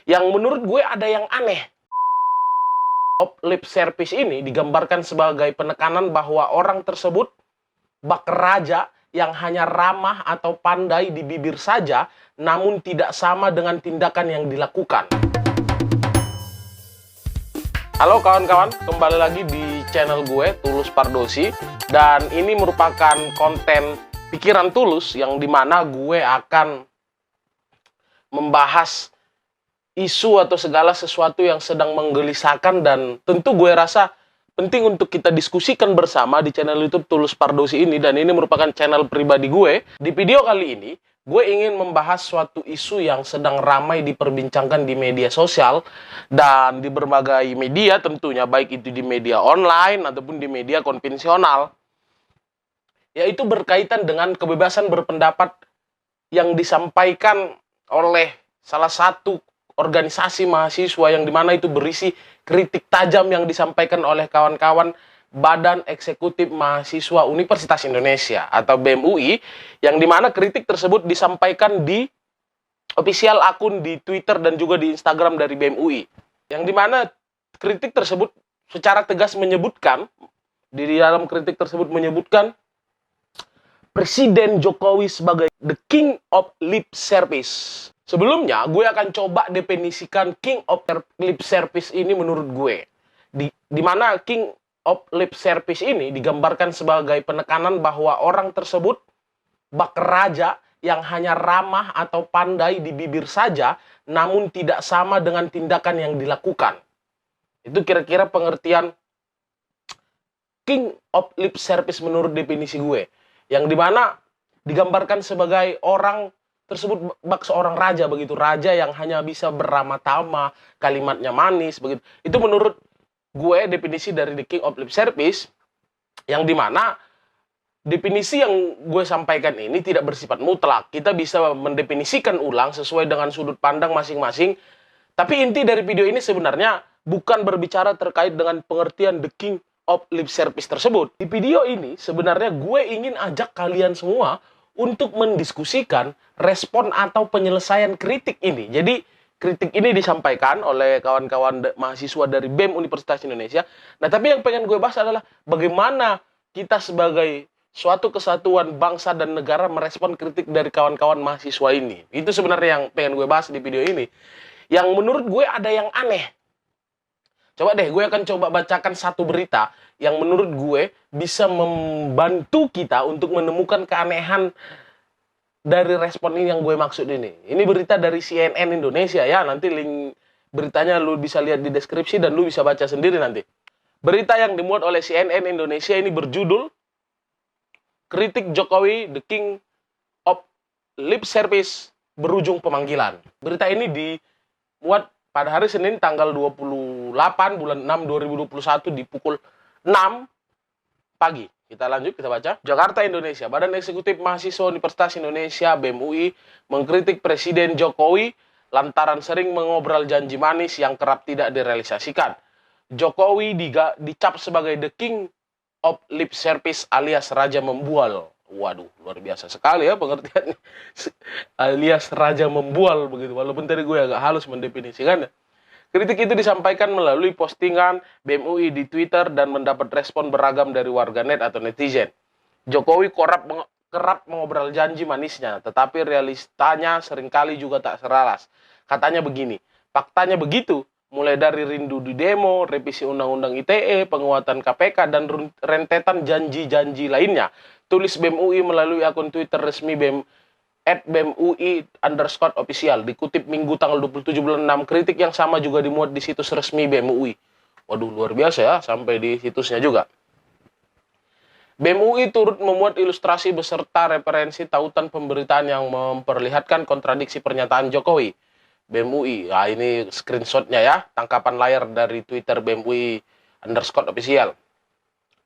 Yang menurut gue ada yang aneh. Lip service ini digambarkan sebagai penekanan bahwa orang tersebut bak raja yang hanya ramah atau pandai di bibir saja, namun tidak sama dengan tindakan yang dilakukan. Halo kawan-kawan, kembali lagi di channel gue, Tulus Pardosi. Dan ini merupakan konten pikiran Tulus yang dimana gue akan membahas isu atau segala sesuatu yang sedang menggelisahkan, dan tentu gue rasa penting untuk kita diskusikan bersama di channel YouTube Tulus Pardosi ini. Dan ini merupakan channel pribadi gue. Di video kali ini, gue ingin membahas suatu isu yang sedang ramai diperbincangkan di media sosial dan di berbagai media tentunya, baik itu di media online ataupun di media konvensional, yaitu berkaitan dengan kebebasan berpendapat yang disampaikan oleh salah satu organisasi mahasiswa yang dimana itu berisi kritik tajam yang disampaikan oleh kawan-kawan Badan Eksekutif Mahasiswa Universitas Indonesia atau BEM UI, yang dimana kritik tersebut disampaikan di official akun di Twitter dan juga di Instagram dari BEM UI, yang dimana kritik tersebut secara tegas menyebutkan, di dalam kritik tersebut menyebutkan Presiden Jokowi sebagai the king of lip service. Sebelumnya, gue akan coba definisikan king of lip service ini menurut gue. Di mana king of lip service ini digambarkan sebagai penekanan bahwa orang tersebut bak raja yang hanya ramah atau pandai di bibir saja, namun tidak sama dengan tindakan yang dilakukan. Itu kira-kira pengertian king of lip service menurut definisi gue. Yang dimana digambarkan sebagai orang tersebut bak seorang raja begitu, raja yang hanya bisa beramah tamah, kalimatnya manis begitu. Itu menurut gue definisi dari the king of lip service, yang dimana definisi yang gue sampaikan ini tidak bersifat mutlak. Kita bisa mendefinisikan ulang sesuai dengan sudut pandang masing-masing. Tapi inti dari video ini sebenarnya bukan berbicara terkait dengan pengertian the king of lip service tersebut. Di video ini sebenarnya gue ingin ajak kalian semua untuk mendiskusikan respon atau penyelesaian kritik ini. Jadi kritik ini disampaikan oleh kawan-kawan mahasiswa dari BEM Universitas Indonesia. Nah, tapi yang pengen gue bahas adalah bagaimana kita sebagai suatu kesatuan bangsa dan negara merespon kritik dari kawan-kawan mahasiswa ini. Itu sebenarnya yang pengen gue bahas di video ini. Yang menurut gue ada yang aneh. Coba deh, gue akan coba bacakan satu berita yang menurut gue bisa membantu kita untuk menemukan keanehan dari respon ini yang gue maksud ini. Ini berita dari CNN Indonesia ya, nanti link beritanya lu bisa lihat di deskripsi dan lu bisa baca sendiri nanti. Berita yang dimuat oleh CNN Indonesia ini berjudul Kritik Jokowi the King of Lip Service berujung pemanggilan. Berita ini dimuat pada hari Senin tanggal 28 bulan 6 2021 di pukul 6 pagi. Kita lanjut, kita baca. Jakarta, Indonesia. Badan Eksekutif Mahasiswa Universitas Indonesia BEM UI mengkritik Presiden Jokowi lantaran sering mengobrol janji manis yang kerap tidak direalisasikan. Jokowi dicap sebagai the king of lip service alias raja membual. Waduh, luar biasa sekali ya pengertiannya. Alias raja membual begitu. Walaupun tadi gue agak halus mendefinisikannya. Kritik itu disampaikan melalui postingan BEM UI di Twitter dan mendapat respon beragam dari warganet atau netizen. Jokowi kerap mengobrol janji manisnya, tetapi realistanya seringkali juga tak seralas. Katanya begini, faktanya begitu, mulai dari rindu di demo, revisi Undang-Undang ITE, penguatan KPK, dan rentetan janji-janji lainnya. Tulis BEM UI melalui akun Twitter resmi BEM @BEMUI_official. Dikutip Minggu tanggal 27 bulan 6, kritik yang sama juga dimuat di situs resmi BEM UI. Waduh, luar biasa ya, sampai di situsnya juga. BEM UI turut memuat ilustrasi beserta referensi tautan pemberitaan yang memperlihatkan kontradiksi pernyataan Jokowi. BEM UI, nah ini screenshotnya ya, tangkapan layar dari Twitter BEM UI_official.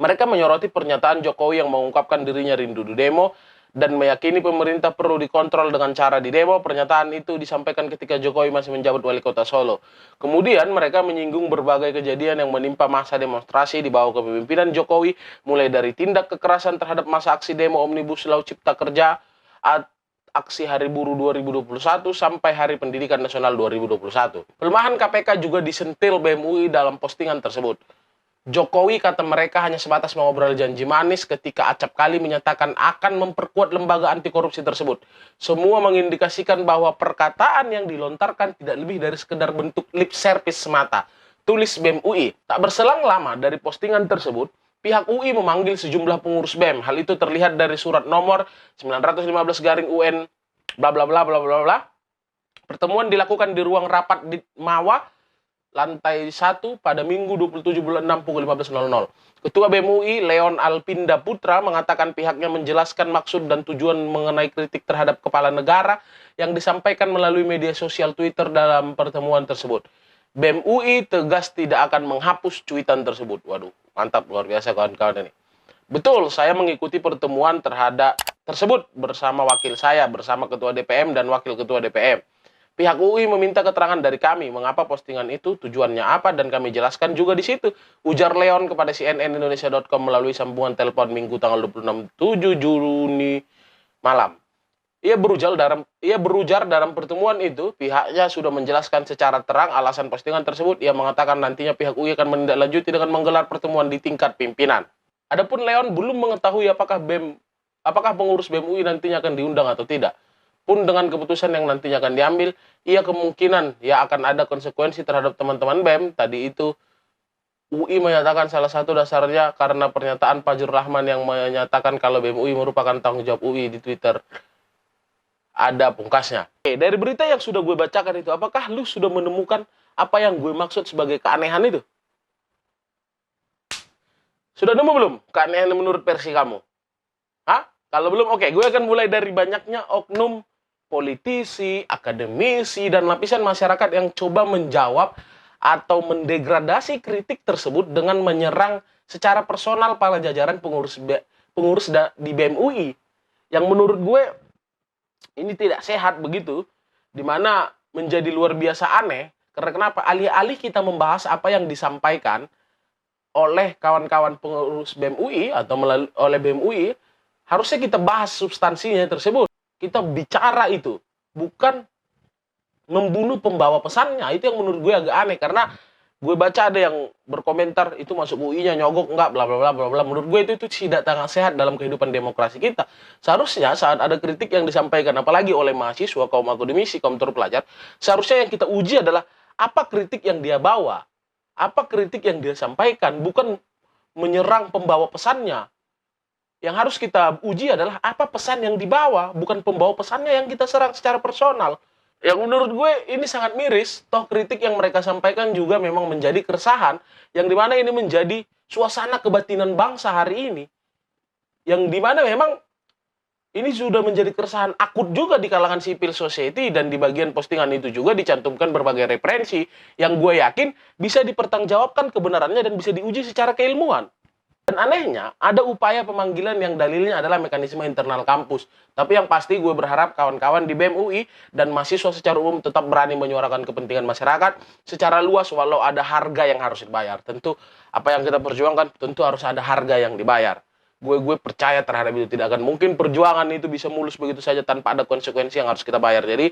Mereka menyoroti pernyataan Jokowi yang mengungkapkan dirinya rindu di demo dan meyakini pemerintah perlu dikontrol dengan cara di demo. Pernyataan itu disampaikan ketika Jokowi masih menjabat wali kota Solo. Kemudian mereka menyinggung berbagai kejadian yang menimpa masa demonstrasi di bawah kepemimpinan Jokowi, mulai dari tindak kekerasan terhadap masa aksi demo Omnibus Law Cipta Kerja aksi Hari Buruh 2021 sampai Hari Pendidikan Nasional 2021. Pelemahan KPK juga disentil BEM UI dalam postingan tersebut. Jokowi, kata mereka, hanya sebatas mengobrol janji manis ketika acap kali menyatakan akan memperkuat lembaga anti korupsi tersebut. Semua mengindikasikan bahwa perkataan yang dilontarkan tidak lebih dari sekedar bentuk lip service semata. Tulis BEM UI. Tak berselang lama dari postingan tersebut, pihak UI memanggil sejumlah pengurus BEM. Hal itu terlihat dari surat nomor 915/UN bla bla bla bla bla bla. Pertemuan dilakukan di ruang rapat di Mawa lantai 1 pada Minggu 27 bulan 6 pukul 15.00. Ketua BEM UI, Leon Alpinda Putra, mengatakan pihaknya menjelaskan maksud dan tujuan mengenai kritik terhadap kepala negara yang disampaikan melalui media sosial Twitter dalam pertemuan tersebut. BEM UI tegas tidak akan menghapus cuitan tersebut. Waduh, mantap, luar biasa kawan-kawan ini. Betul, saya mengikuti pertemuan tersebut bersama wakil saya, bersama Ketua DPM dan Wakil Ketua DPM. Pihak UI meminta keterangan dari kami, mengapa postingan itu, tujuannya apa, dan kami jelaskan juga di situ. Ujar Leon kepada cnnindonesia.com melalui sambungan telepon Minggu tanggal 26 Juni malam. Ia berujar dalam pertemuan itu, pihaknya sudah menjelaskan secara terang alasan postingan tersebut. Ia mengatakan nantinya pihak UI akan menindaklanjuti dengan menggelar pertemuan di tingkat pimpinan. Adapun Leon belum mengetahui apakah pengurus BEM UI nantinya akan diundang atau tidak. Pun dengan keputusan yang nantinya akan diambil, ia kemungkinan akan ada konsekuensi terhadap teman-teman BEM. Tadi itu UI menyatakan salah satu dasarnya karena pernyataan Fajrul Rahman yang menyatakan kalau BEM UI merupakan tanggung jawab UI di Twitter. Ada pungkasnya. Dari berita yang sudah gue bacakan itu, apakah lu sudah menemukan apa yang gue maksud sebagai keanehan itu? Sudah nemu belum keanehan menurut versi kamu? Hah? Kalau belum, oke, gue akan mulai dari banyaknya oknum politisi, akademisi, dan lapisan masyarakat yang coba menjawab atau mendegradasi kritik tersebut dengan menyerang secara personal para jajaran pengurus di BEM UI. Yang menurut gue ini tidak sehat begitu, dimana menjadi luar biasa aneh. Karena kenapa? Alih-alih kita membahas apa yang disampaikan oleh kawan-kawan pengurus BEM UI atau oleh BEM UI, harusnya kita bahas substansinya tersebut. Kita bicara itu, bukan membunuh pembawa pesannya. Itu yang menurut gue agak aneh, karena gue baca ada yang berkomentar itu masuk UI-nya nyogok enggak bla bla bla bla bla. Menurut gue itu tidak sangat sehat dalam kehidupan demokrasi kita. Seharusnya saat ada kritik yang disampaikan apalagi oleh mahasiswa, kaum akademisi, kaum terpelajar, seharusnya yang kita uji adalah apa kritik yang dia bawa, apa kritik yang dia sampaikan, bukan menyerang pembawa pesannya. Yang harus kita uji adalah apa pesan yang dibawa, bukan pembawa pesannya yang kita serang secara personal. Yang menurut gue ini sangat miris, toh kritik yang mereka sampaikan juga memang menjadi keresahan, yang dimana ini menjadi suasana kebatinan bangsa hari ini. Yang dimana memang ini sudah menjadi keresahan akut juga di kalangan civil society, dan di bagian postingan itu juga dicantumkan berbagai referensi yang gue yakin bisa dipertanggungjawabkan kebenarannya dan bisa diuji secara keilmuan. Dan anehnya, ada upaya pemanggilan yang dalilnya adalah mekanisme internal kampus. Tapi yang pasti gue berharap kawan-kawan di BEM UI dan mahasiswa secara umum tetap berani menyuarakan kepentingan masyarakat secara luas walau ada harga yang harus dibayar. Tentu apa yang kita perjuangkan tentu harus ada harga yang dibayar. Gue percaya terhadap itu. Tidak akan mungkin perjuangan itu bisa mulus begitu saja tanpa ada konsekuensi yang harus kita bayar. Jadi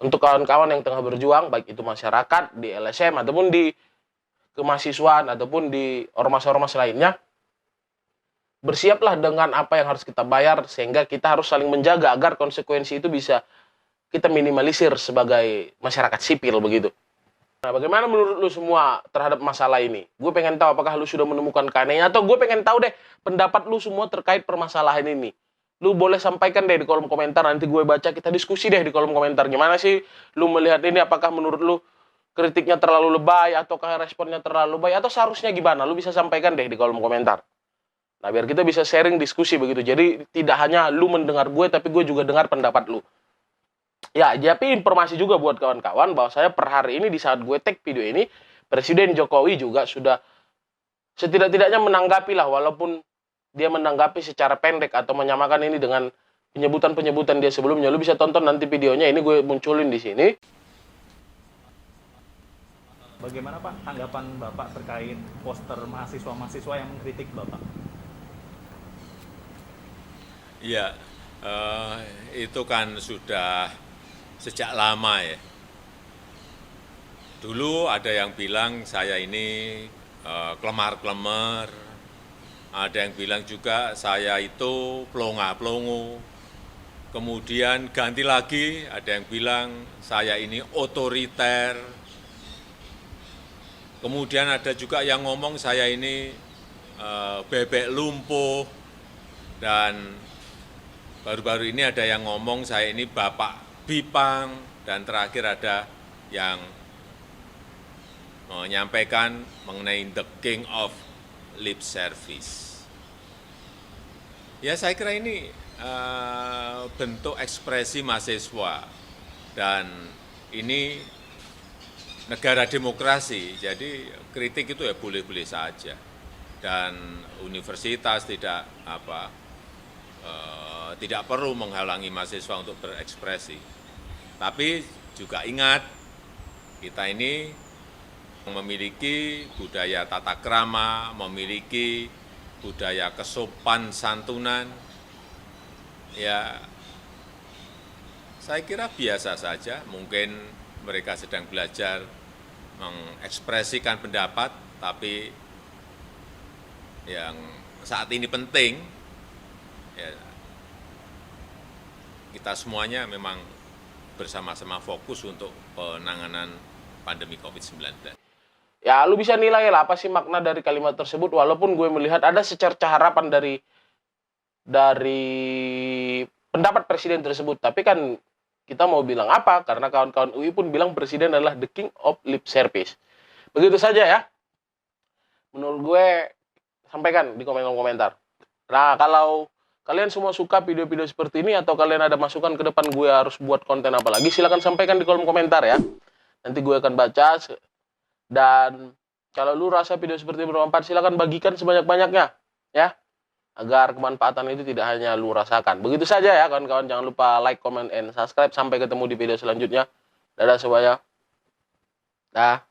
untuk kawan-kawan yang tengah berjuang, baik itu masyarakat, di LSM, ataupun di kemahasiswaan, ataupun di ormas-ormas lainnya, bersiaplah dengan apa yang harus kita bayar, sehingga kita harus saling menjaga agar konsekuensi itu bisa kita minimalisir sebagai masyarakat sipil begitu. Nah, bagaimana menurut lu semua terhadap masalah ini? Gue pengen tahu apakah lu sudah menemukan keanehannya, atau gue pengen tahu deh pendapat lu semua terkait permasalahan ini. Lu boleh sampaikan deh di kolom komentar, nanti gue baca, kita diskusi deh di kolom komentar. Gimana sih lu melihat ini, apakah menurut lu kritiknya terlalu lebay, ataukah responnya terlalu lebay, atau seharusnya gimana? Lu bisa sampaikan deh di kolom komentar. Nah, biar kita bisa sharing diskusi begitu. Jadi tidak hanya lu mendengar gue, tapi gue juga dengar pendapat lu. Ya, tapi informasi juga buat kawan-kawan bahwa saya per hari ini di saat gue tag video ini, Presiden Jokowi juga sudah setidak-tidaknya menanggapi lah, walaupun dia menanggapi secara pendek atau menyamakan ini dengan penyebutan-penyebutan dia sebelumnya. Lu bisa tonton nanti videonya, ini gue munculin di sini. Bagaimana Pak tanggapan Bapak terkait poster mahasiswa-mahasiswa yang mengkritik Bapak? Iya, Itu kan sudah sejak lama ya. Dulu ada yang bilang saya ini kelemar-kelemar, ada yang bilang juga saya itu pelongo-pelongo. Kemudian ganti lagi, ada yang bilang saya ini otoriter. Kemudian ada juga yang ngomong saya ini bebek lumpuh. Dan baru-baru ini ada yang ngomong saya ini Bapak Bipang. Dan terakhir ada yang menyampaikan mengenai the king of lip service. Ya saya kira ini bentuk ekspresi mahasiswa dan ini negara demokrasi, jadi kritik itu ya boleh-boleh saja dan universitas tidak perlu menghalangi mahasiswa untuk berekspresi. Tapi juga ingat kita ini memiliki budaya tata krama, memiliki budaya kesopan santunan, ya saya kira biasa saja, mungkin mereka sedang belajar mengekspresikan pendapat, tapi yang saat ini penting, ya kita semuanya memang bersama-sama fokus untuk penanganan pandemi COVID-19. Ya, lu bisa nilai lah apa sih makna dari kalimat tersebut, walaupun gue melihat ada secerca harapan dari pendapat presiden tersebut. Tapi kan kita mau bilang apa? Karena kawan-kawan UI pun bilang presiden adalah the king of lip service. Begitu saja ya. Menurut gue, sampaikan di komentar. Nah, kalau kalian semua suka video-video seperti ini atau kalian ada masukan ke depan gue harus buat konten apa lagi, silakan sampaikan di kolom komentar ya. Nanti gue akan baca. Dan kalau lu rasa video seperti ini bermanfaat, silakan bagikan sebanyak-banyaknya ya, agar kemanfaatan itu tidak hanya lu rasakan. Begitu saja ya kawan-kawan, jangan lupa like, comment, and subscribe. Sampai ketemu di video selanjutnya. Dadah semuanya. Dah.